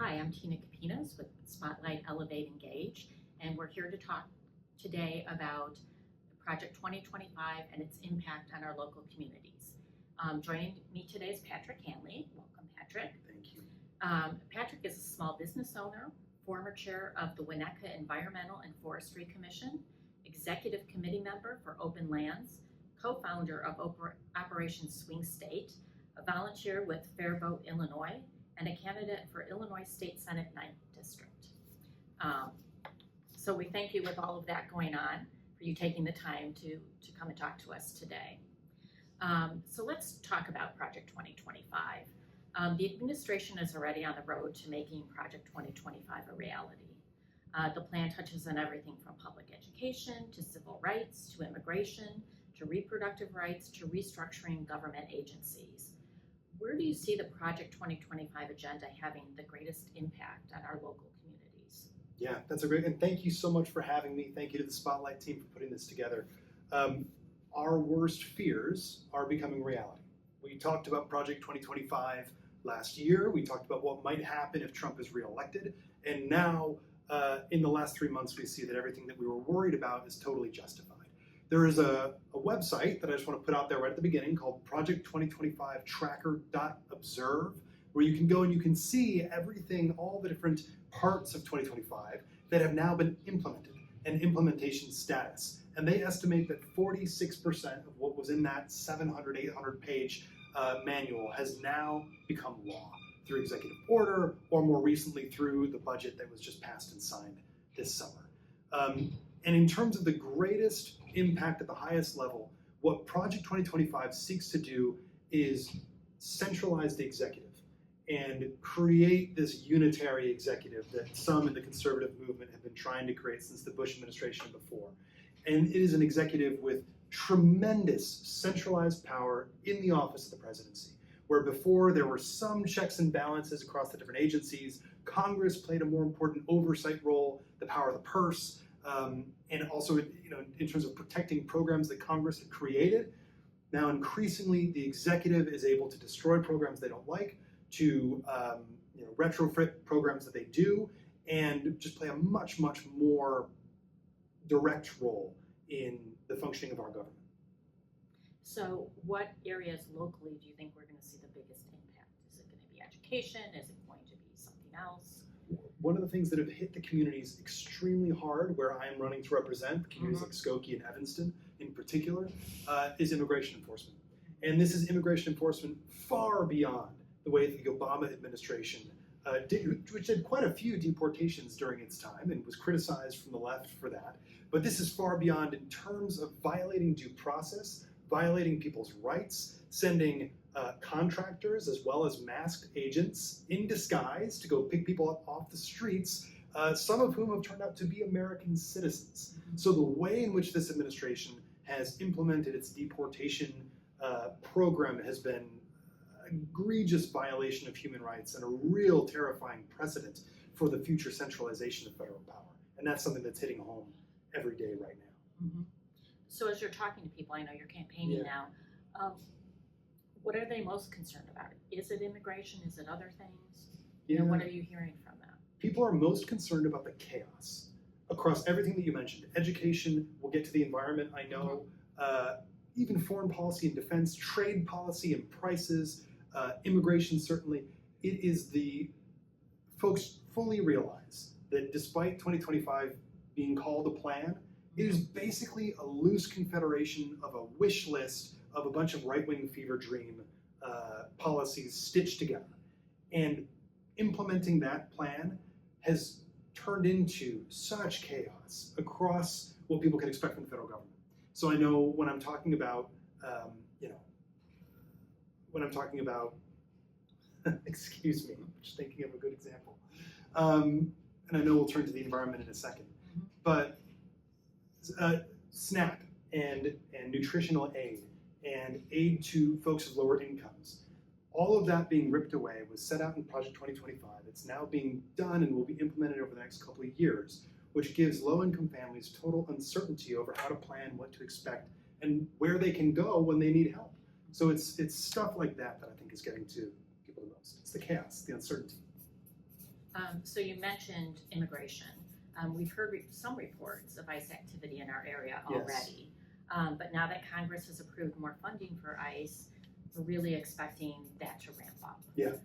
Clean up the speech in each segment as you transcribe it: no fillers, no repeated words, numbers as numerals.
Hi, I'm Tina Capinas with Spotlight Elevate Engage, and we're here to talk today about Project 2025 and its impact on our local communities. Joining me today is Patrick Hanley. Welcome, Patrick. Thank you. Patrick is a small business owner, former chair of the Winnetka Environmental and Forestry Commission, executive committee member for Openlands, co-founder of Operation Swing State, a volunteer with FairVote Illinois, and a candidate for Illinois State Senate 9th District. So we thank you with all of that going on for you taking the time to come and talk to us today. So let's talk about Project 2025. The administration is already on the road to making Project 2025 a reality. The plan touches on everything from public education to civil rights to immigration to reproductive rights to restructuring government agencies. Where do you see the Project 2025 agenda having the greatest impact on our local communities? Yeah, that's a great, and thank you so much for having me. Thank you to the Spotlight team for putting this together. Our worst fears are becoming reality. We talked about Project 2025 last year. We talked about what might happen if Trump is reelected. And now, in the last 3 months, we see that everything that we were worried about is totally justified. There is a website that I just want to put out there right at the beginning called project2025tracker.observe, where you can go and you can see everything, all the different parts of 2025 that have now been implemented and implementation status. And they estimate that 46% of what was in that 700, 800 page manual has now become law through executive order or more recently through the budget that was just passed and signed this summer. And in terms of the greatest impact at the highest level, what Project 2025 seeks to do is centralize the executive and create this unitary executive that some in the conservative movement have been trying to create since the Bush administration before. And it is an executive with tremendous centralized power in the office of the presidency, where before there were some checks and balances across the different agencies. Congress played a more important oversight role, the power of the purse, and also, in terms of protecting programs that Congress had created. Now, increasingly, the executive is able to destroy programs they don't like, to retrofit programs that they do, and just play a much, much more direct role in the functioning of our government. So what areas locally do you think we're going to see the biggest impact? Is it going to be education? Is it going to be something else? One of the things that have hit the communities extremely hard, where I am running to represent, communities like Skokie and Evanston in particular, is immigration enforcement. And this is immigration enforcement far beyond the way that the Obama administration did, which did quite a few deportations during its time and was criticized from the left for that. But this is far beyond in terms of violating due process, violating people's rights, sending contractors as well as masked agents in disguise to go pick people up off the streets, some of whom have turned out to be American citizens. So the way in which this administration has implemented its deportation program has been an egregious violation of human rights and a real terrifying precedent for the future centralization of federal power. And that's something that's hitting home every day right now. Mm-hmm. So as you're talking to people, I know you're campaigning now, what are they most concerned about? Is it immigration? Is it other things? What are you hearing from them? People are most concerned about the chaos across everything that you mentioned. Education, we'll get to the environment, I know, even foreign policy and defense, trade policy and prices, immigration certainly. It is the folks fully realize that despite 2025 being called a plan, it is basically a loose confederation of a wish list of a bunch of right-wing fever dream policies stitched together. And implementing that plan has turned into such chaos across what people can expect from the federal government. So I know when I'm talking about, excuse me, I'm just thinking of a good example. And I know we'll turn to the environment in a second, but SNAP and nutritional aid and aid to folks of lower incomes, all of that being ripped away was set out in Project 2025. It's now being done and will be implemented over the next couple of years, which gives low-income families total uncertainty over how to plan, what to expect, and where they can go when they need help. So it's stuff like that that I think is getting to people the most. It's the chaos, the uncertainty. So you mentioned immigration. We've heard some reports of ICE activity in our area Yes. already. But now that Congress has approved more funding for ICE, we're really expecting that to ramp up. Yeah.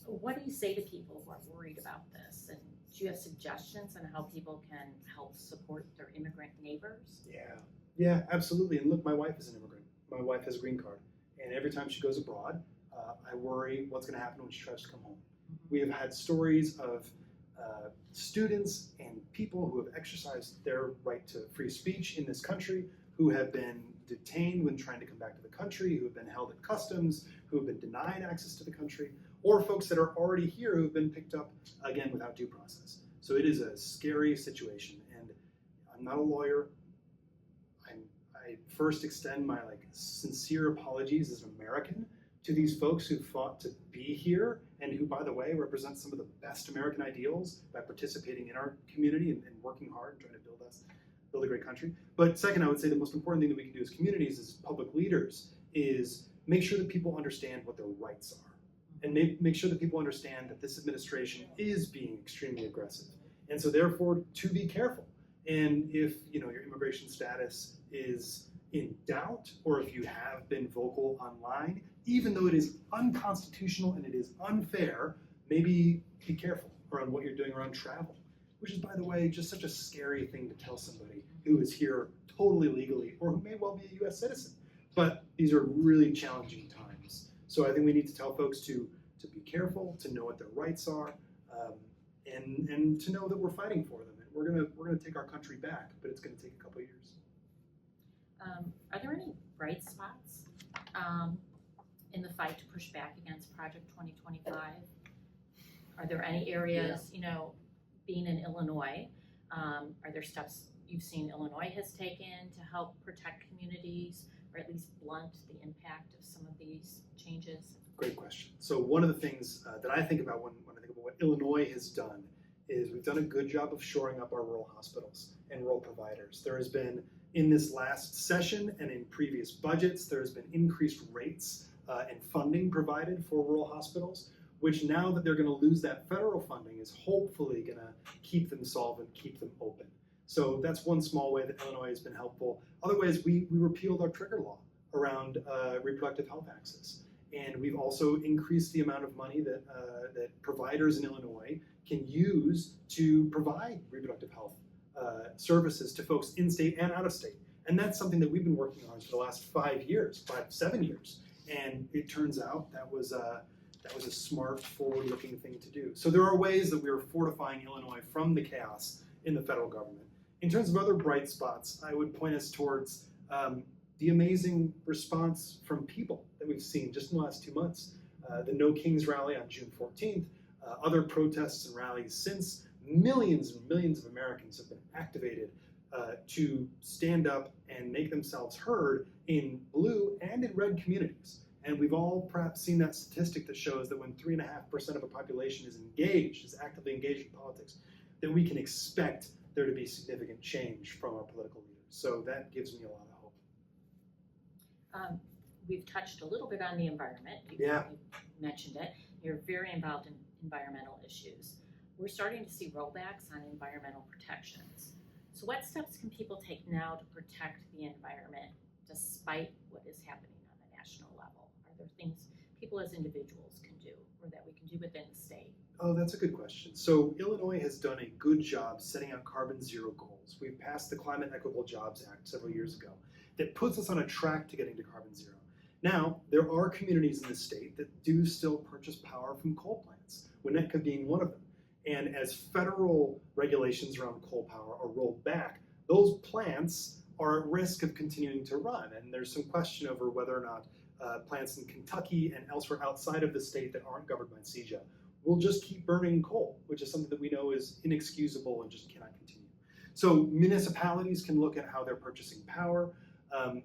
What do you say to people who are worried about this? And do you have suggestions on how people can help support their immigrant neighbors? Yeah, absolutely. And look, my wife is an immigrant. My wife has a green card. And every time she goes abroad, I worry what's going to happen when she tries to come home. We have had stories of students and people who have exercised their right to free speech in this country, who have been detained when trying to come back to the country, who have been held at customs, who have been denied access to the country, or folks that are already here who have been picked up, again, without due process. So it is a scary situation. And I'm not a lawyer. I first extend my sincere apologies as an American to these folks who fought to be here and who, by the way, represent some of the best American ideals by participating in our community and working hard and trying to build a great country. But second, I would say the most important thing that we can do as communities, as public leaders, is make sure that people understand what their rights are. And make sure that people understand that this administration is being extremely aggressive. And so therefore, to be careful. And if your immigration status is in doubt, or if you have been vocal online, even though it is unconstitutional and it is unfair, maybe be careful around what you're doing around travel, which is, by the way, just such a scary thing to tell somebody who is here totally legally or who may well be a U.S. citizen. But these are really challenging times. So I think we need to tell folks to be careful, to know what their rights are, and to know that we're fighting for them. And we're gonna take our country back, but it's gonna take a couple of years. Are there any bright spots in the fight to push back against Project 2025? Are there any areas, being in Illinois, are there steps you've seen Illinois has taken to help protect communities or at least blunt the impact of some of these changes? Great question. So one of the things that I think about when I think about what Illinois has done is we've done a good job of shoring up our rural hospitals and rural providers. There has been, in this last session and in previous budgets, there has been increased rates and funding provided for rural hospitals, which now that they're going to lose that federal funding is hopefully going to keep them solvent, keep them open. So that's one small way that Illinois has been helpful. Other ways, we repealed our trigger law around reproductive health access. And we've also increased the amount of money that providers in Illinois can use to provide reproductive health services to folks in state and out of state. And that's something that we've been working on for the last 7 years. And it turns out that was a smart, forward-looking thing to do. So there are ways that we are fortifying Illinois from the chaos in the federal government. In terms of other bright spots, I would point us towards the amazing response from people that we've seen just in the last 2 months. The No Kings rally on June 14th, other protests and rallies since. Millions and millions of Americans have been activated to stand up and make themselves heard in blue and in red communities. And we've all perhaps seen that statistic that shows that when 3.5% of a population is actively engaged in politics, that we can expect there to be significant change from our political leaders. So that gives me a lot of hope. We've touched a little bit on the environment. You mentioned it. You're very involved in environmental issues. We're starting to see rollbacks on environmental protections. So what steps can people take now to protect the environment despite what is happening on the national level? Are there things people as individuals can do or that we can do within the state? Oh, that's a good question. So Illinois has done a good job setting out carbon zero goals. We've passed the Climate Equitable Jobs Act several years ago that puts us on a track to getting to carbon zero. Now, there are communities in the state that do still purchase power from coal plants, Winnetka being one of them. And as federal regulations around coal power are rolled back, those plants are at risk of continuing to run. And there's some question over whether or not plants in Kentucky and elsewhere outside of the state that aren't governed by CEJA will just keep burning coal, which is something that we know is inexcusable and just cannot continue. So municipalities can look at how they're purchasing power.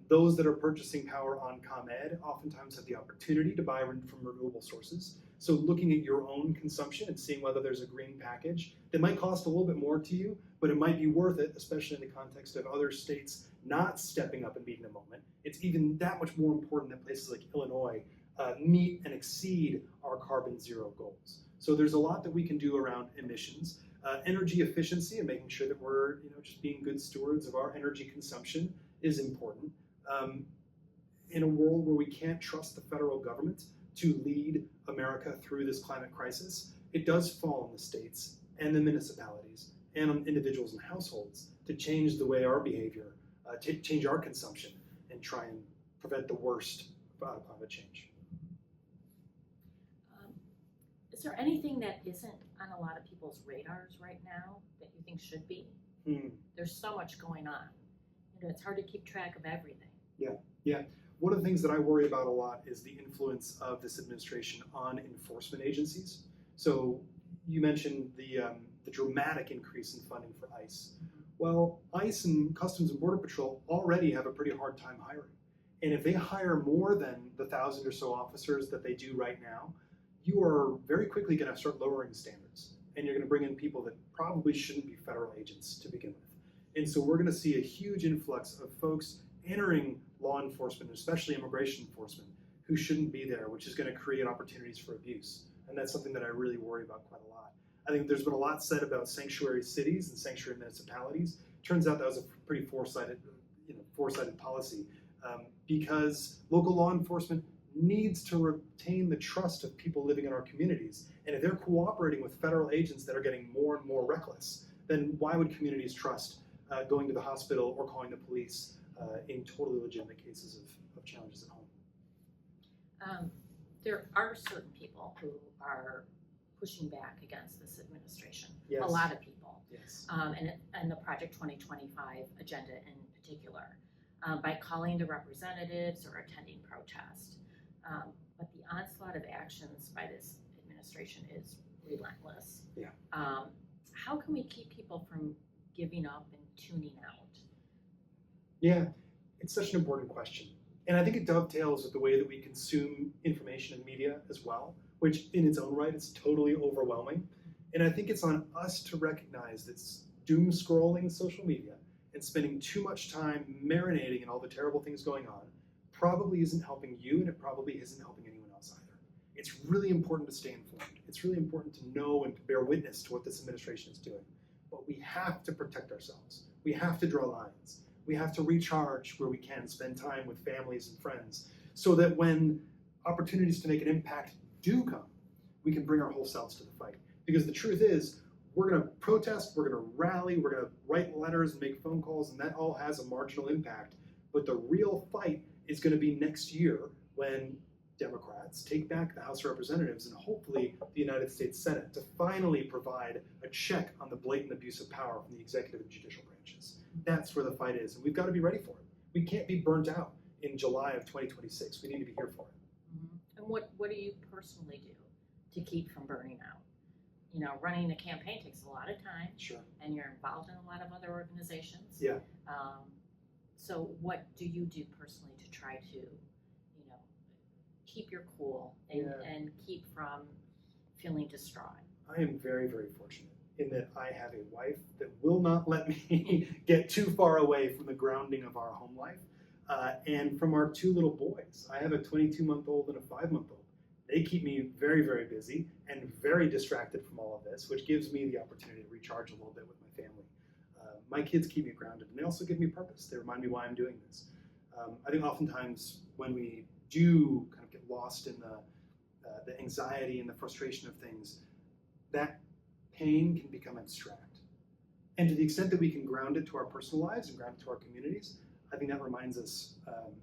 Those that are purchasing power on ComEd oftentimes have the opportunity to buy from renewable sources. So looking at your own consumption and seeing whether there's a green package that might cost a little bit more to you, but it might be worth it, especially in the context of other states not stepping up and meeting the moment. It's even that much more important that places like Illinois meet and exceed our carbon zero goals. So there's a lot that we can do around emissions. Energy efficiency and making sure that we're just being good stewards of our energy consumption is important. In a world where we can't trust the federal government to lead America through this climate crisis, it does fall on the states and the municipalities and on individuals and households to change the way our behavior, to change our consumption, and try and prevent the worst out of climate change. Is there anything that isn't on a lot of people's radars right now that you think should be? There's so much going on. It's hard to keep track of everything. Yeah. One of the things that I worry about a lot is the influence of this administration on enforcement agencies. So you mentioned the dramatic increase in funding for ICE. Well, ICE and Customs and Border Patrol already have a pretty hard time hiring. And if they hire more than the 1,000 or so officers that they do right now, you are very quickly going to start lowering standards. And you're going to bring in people that probably shouldn't be federal agents to begin with. And so we're going to see a huge influx of folks entering law enforcement, especially immigration enforcement, who shouldn't be there, which is going to create opportunities for abuse. And that's something that I really worry about quite a lot. I think there's been a lot said about sanctuary cities and sanctuary municipalities. Turns out that was a pretty foresighted policy because local law enforcement needs to retain the trust of people living in our communities. And if they're cooperating with federal agents that are getting more and more reckless, then why would communities trust going to the hospital or calling the police in totally legitimate cases of challenges at home? There are certain people who are pushing back against this administration. Yes. A lot of people. Yes. And the Project 2025 agenda in particular, by calling to representatives or attending protests. But the onslaught of actions by this administration is relentless. Yeah. How can we keep people from giving up and tuning out? Yeah, it's such an important question. And I think it dovetails with the way that we consume information and media as well, which in its own right is totally overwhelming. And I think it's on us to recognize that doom scrolling social media and spending too much time marinating in all the terrible things going on probably isn't helping you, and it probably isn't helping anyone else either. It's really important to stay informed. It's really important to know and to bear witness to what this administration is doing. But we have to protect ourselves. We have to draw lines. We have to recharge where we can, spend time with families and friends, so that when opportunities to make an impact do come, we can bring our whole selves to the fight. Because the truth is, we're going to protest, we're going to rally, we're going to write letters and make phone calls, and that all has a marginal impact. But the real fight is going to be next year when Democrats take back the House of Representatives and hopefully the United States Senate to finally provide a check on the blatant abuse of power from the executive and judicial branches. That's where the fight is, and we've got to be ready for it. We can't be burnt out in July of 2026. We need to be here for it. Mm-hmm. And what do you personally do to keep from burning out? Running a campaign takes a lot of time. Sure. And you're involved in a lot of other organizations. Yeah. So what do you do personally to try to, keep your cool and keep from feeling distraught? I am very, very fortunate in that I have a wife that will not let me get too far away from the grounding of our home life and from our two little boys. I have a 22-month-old and a 5-month-old. They keep me very, very busy and very distracted from all of this, which gives me the opportunity to recharge a little bit with my family. My kids keep me grounded, and they also give me purpose. They remind me why I'm doing this. I think oftentimes when we do kind of get lost in the anxiety and the frustration of things, that pain can become abstract. And to the extent that we can ground it to our personal lives and ground it to our communities, I think that reminds us,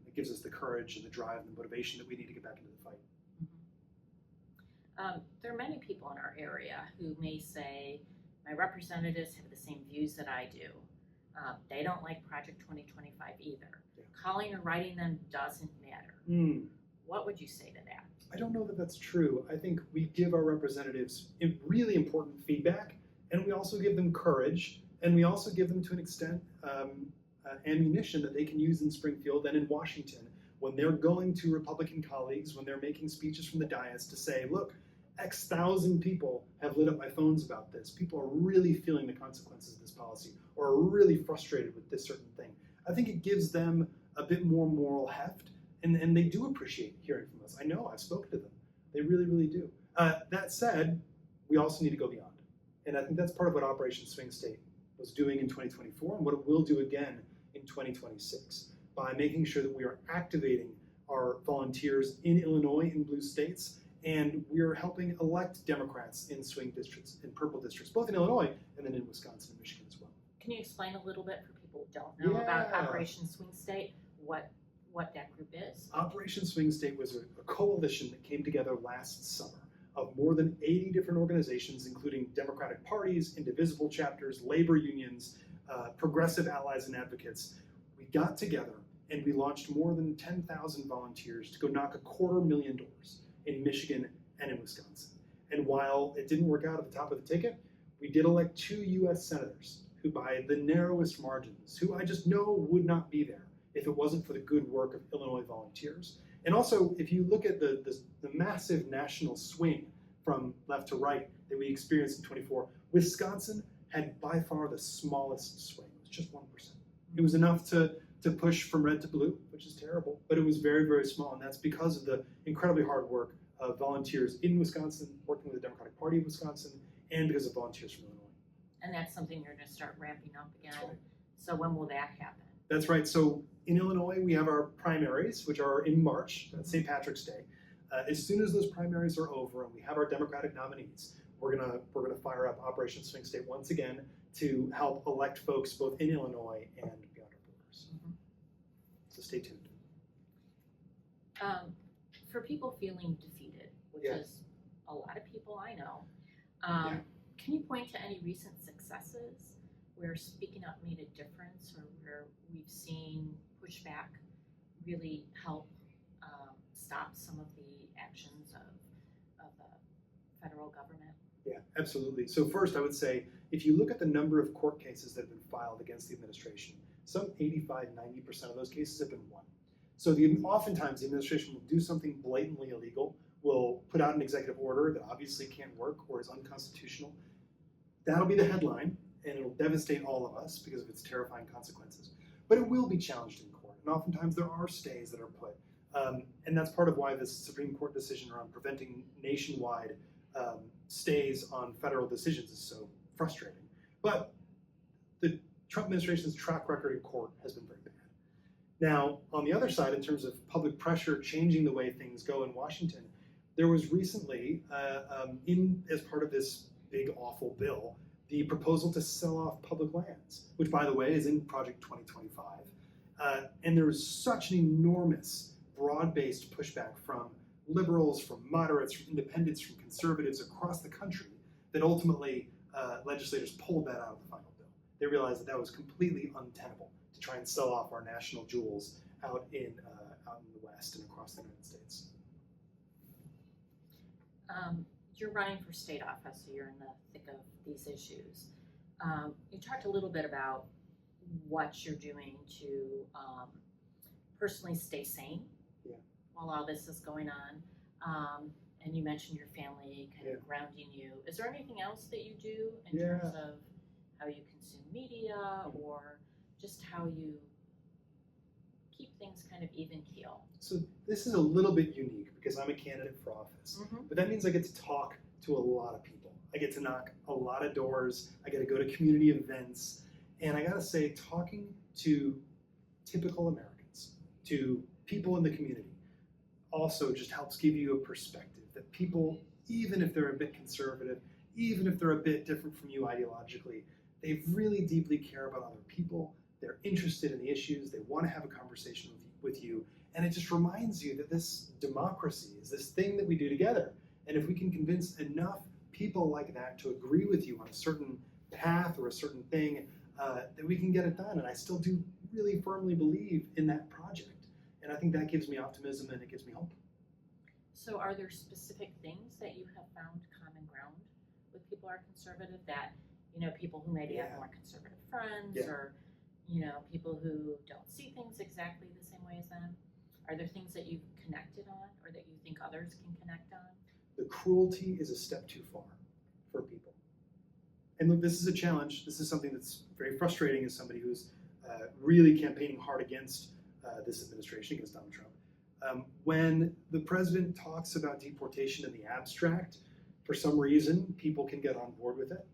it gives us the courage and the drive and the motivation that we need to get back into the fight. There are many people in our area who may say, my representatives have the same views that I do. They don't like Project 2025 either. Yeah. Calling or writing them doesn't matter. What would you say to that? I don't know that that's true. I think we give our representatives really important feedback, and we also give them courage, and we also give them, to an extent, ammunition that they can use in Springfield and in Washington when they're going to Republican colleagues, when they're making speeches from the dais to say, look, X thousand people have lit up my phones about this. People are really feeling the consequences of this policy or are really frustrated with this certain thing. I think it gives them a bit more moral heft, and they do appreciate hearing from us. I know, I've spoken to them. They really, really do. That said, we also need to go beyond. And I think that's part of what Operation Swing State was doing in 2024 and what it will do again in 2026 by making sure that we are activating our volunteers in Illinois in blue states, and we are helping elect Democrats in swing districts, in purple districts, both in Illinois and then in Wisconsin and Michigan as well. Can you explain a little bit for people who don't know about Yeah. Operation Swing State, what that group is? Operation Swing State was a coalition that came together last summer of more than 80 different organizations, including Democratic parties, indivisible chapters, labor unions, progressive allies and advocates. We got together and we launched more than 10,000 volunteers to go knock 250,000 doors in Michigan and in Wisconsin. And while it didn't work out at the top of the ticket, we did elect 2 US senators who, by the narrowest margins, who I just know would not be there if it wasn't for the good work of Illinois volunteers. And also, if you look at the massive national swing from left to right that we experienced in 24, Wisconsin had by far the smallest swing. It was just 1%. It was enough to push from red to blue, which is terrible, but it was very, very small, and that's because of the incredibly hard work of volunteers in Wisconsin, working with the Democratic Party of Wisconsin, and because of volunteers from Illinois. And that's something you're going to start ramping up again. That's right. So when will that happen? That's right. So in Illinois, we have our primaries, which are in March, St. Patrick's Day. As soon as those primaries are over and we have our Democratic nominees, we're gonna fire up Operation Swing State once again to help elect folks both in Illinois and beyond our borders. Mm-hmm. So stay tuned. For people feeling defeated, which Yeah. is a lot of people I know, Yeah. can you point to any recent successes where speaking up made a difference, or where we've seen pushback really help stop some of the actions of the federal government? Yeah, absolutely. So first, I would say, if you look at the number of court cases that have been filed against the administration, some 85–90% of those cases have been won. So oftentimes the administration will do something blatantly illegal, will put out an executive order that obviously can't work or is unconstitutional. That'll be the headline, and it'll devastate all of us because of its terrifying consequences. But it will be challenged in court, and oftentimes there are stays that are put. And that's part of why this Supreme Court decision around preventing nationwide stays on federal decisions is so frustrating. But the Trump administration's track record in court has been very bad. Now, on the other side, in terms of public pressure changing the way things go in Washington, there was recently, as part of this big, awful bill, the proposal to sell off public lands, which, by the way, is in Project 2025. And there was such an enormous, broad-based pushback from liberals, from moderates, from independents, from conservatives across the country that ultimately legislators pulled that out of the final bill. They realized that that was completely untenable to try and sell off our national jewels out in the West and across the United States. You're running for state office, so you're in the thick of these issues. You talked a little bit about what you're doing to personally stay sane while all this is going on. And you mentioned your family kind of grounding you. Is there anything else that you do in terms of how you consume media or just how you keep things kind of even keel? So this is a little bit unique because I'm a candidate for office, but that means I get to talk to a lot of people. I get to knock a lot of doors. I get to go to community events. And I gotta say, talking to typical Americans, to people in the community, also just helps give you a perspective that people, even if they're a bit conservative, even if they're a bit different from you ideologically, they really deeply care about other people. They're interested in the issues. They want to have a conversation with you. And it just reminds you that this democracy is this thing that we do together. And if we can convince enough people like that to agree with you on a certain path or a certain thing, that we can get it done. And I still do really firmly believe in that project. And I think that gives me optimism and it gives me hope. So are there specific things that you have found common ground with people who are conservative that, people who maybe have more conservative friends or, people who don't see things exactly the same way as them? Are there things that you've connected on or that you think others can connect on? The cruelty is a step too far for people. And look, this is a challenge. This is something that's very frustrating as somebody who's really campaigning hard against this administration, against Donald Trump. When the president talks about deportation in the abstract, For some reason, people can get on board with it.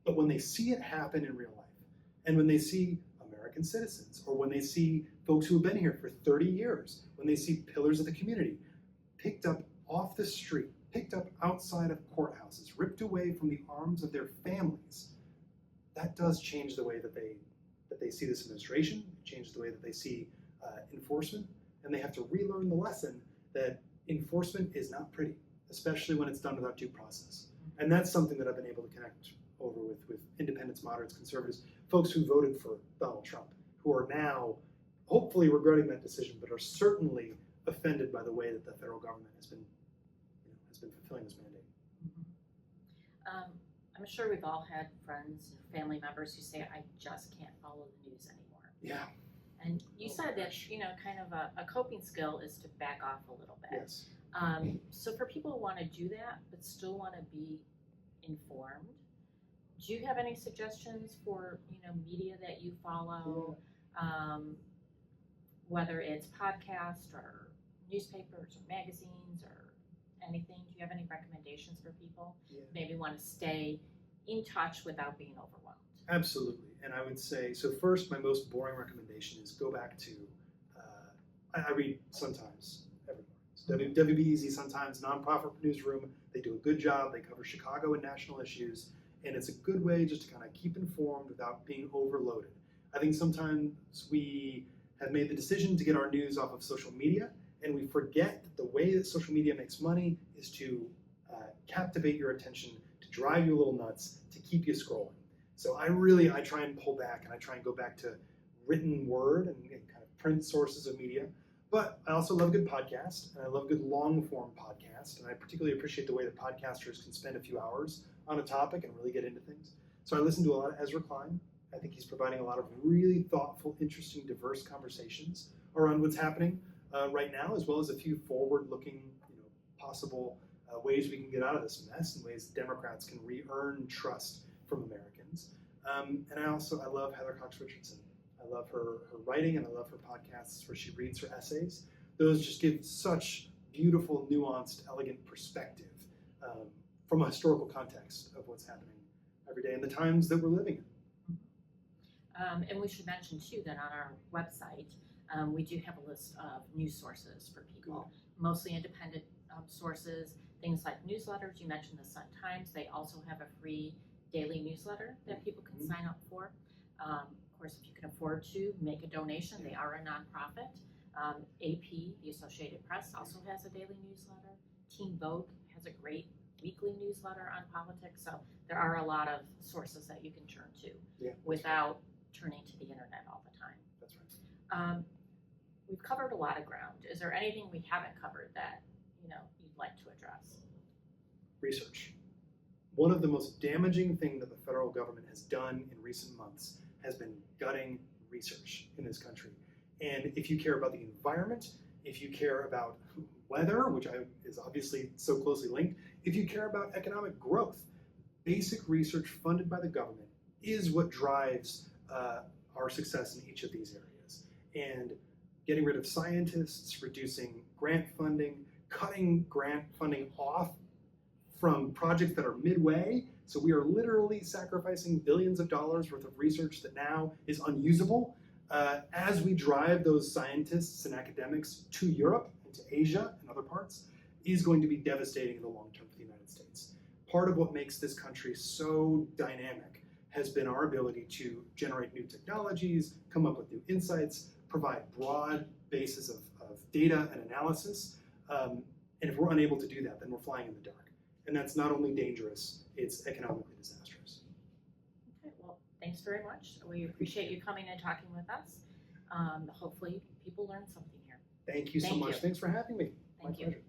But when they see it happen in real life, and when they see American citizens, or when they see folks who have been here for 30 years, when they see pillars of the community picked up off the street, picked up outside of courthouses, ripped away from the arms of their families, that does change the way that they see this administration, changes the way that they see enforcement, and they have to relearn the lesson that enforcement is not pretty, especially when it's done without due process. And that's something that I've been able to connect over with independents, moderates, conservatives, folks who voted for Donald Trump, who are now hopefully regretting that decision, but are certainly offended by the way that the federal government has been fulfilling this mandate. I'm sure we've all had friends and family members who say, I just can't follow the news anymore. Yeah. And you said that, kind of a coping skill is to back off a little bit. Yes. So for people who want to do that, but still want to be informed, do you have any suggestions for, media that you follow? Whether it's podcasts or newspapers or magazines or anything, do you have any recommendations for people? Yeah. Maybe want to stay in touch without being overwhelmed. Absolutely. And I would say, so first, my most boring recommendation is go back to, I read sometimes every morning. WBEZ sometimes, nonprofit newsroom, they do a good job. They cover Chicago and national issues. And it's a good way just to kind of keep informed without being overloaded. I think sometimes we have made the decision to get our news off of social media, and we forget that the way that social media makes money is to captivate your attention, to drive you a little nuts, to keep you scrolling. So I try and pull back, and I try and go back to written word and kind of print sources of media. But I also love a good podcast, and I love a good long-form podcast, and I particularly appreciate the way that podcasters can spend a few hours on a topic and really get into things. So I listen to a lot of Ezra Klein. I think he's providing a lot of really thoughtful, interesting, diverse conversations around what's happening right now, as well as a few forward-looking, possible ways we can get out of this mess and ways Democrats can re-earn trust from Americans. And I love Heather Cox Richardson. I love her writing, and I love her podcasts where she reads her essays. Those just give such beautiful, nuanced, elegant perspective from a historical context of what's happening every day in the times that we're living in. And we should mention too that on our website, we do have a list of news sources for people, mostly independent sources, things like newsletters. You mentioned the Sun-Times. They also have a free daily newsletter that people can sign up for. Of course, if you can afford to, make a donation. They are a nonprofit. AP, the Associated Press, also has a daily newsletter. Team Vote has a great weekly newsletter on politics. So there are a lot of sources that you can turn to without turning to the internet all the time. That's right. We've covered a lot of ground. Is there anything we haven't covered that you'd like to address? Research. One of the most damaging things that the federal government has done in recent months has been gutting research in this country. And if you care about the environment, if you care about weather, which is obviously so closely linked, if you care about economic growth, basic research funded by the government is what drives our success in each of these areas. And getting rid of scientists, reducing grant funding, cutting grant funding off from projects that are midway. So we are literally sacrificing billions of dollars worth of research that now is unusable as we drive those scientists and academics to Europe and to Asia and other parts is going to be devastating in the long term for the United States. Part of what makes this country so dynamic has been our ability to generate new technologies, come up with new insights, provide broad bases of data and analysis. And if we're unable to do that, then we're flying in the dark. And that's not only dangerous, it's economically disastrous. Okay, well, thanks very much. We appreciate you coming and talking with us. Hopefully people learned something here. Thank you so much. Thanks for having me. Thank you. My pleasure.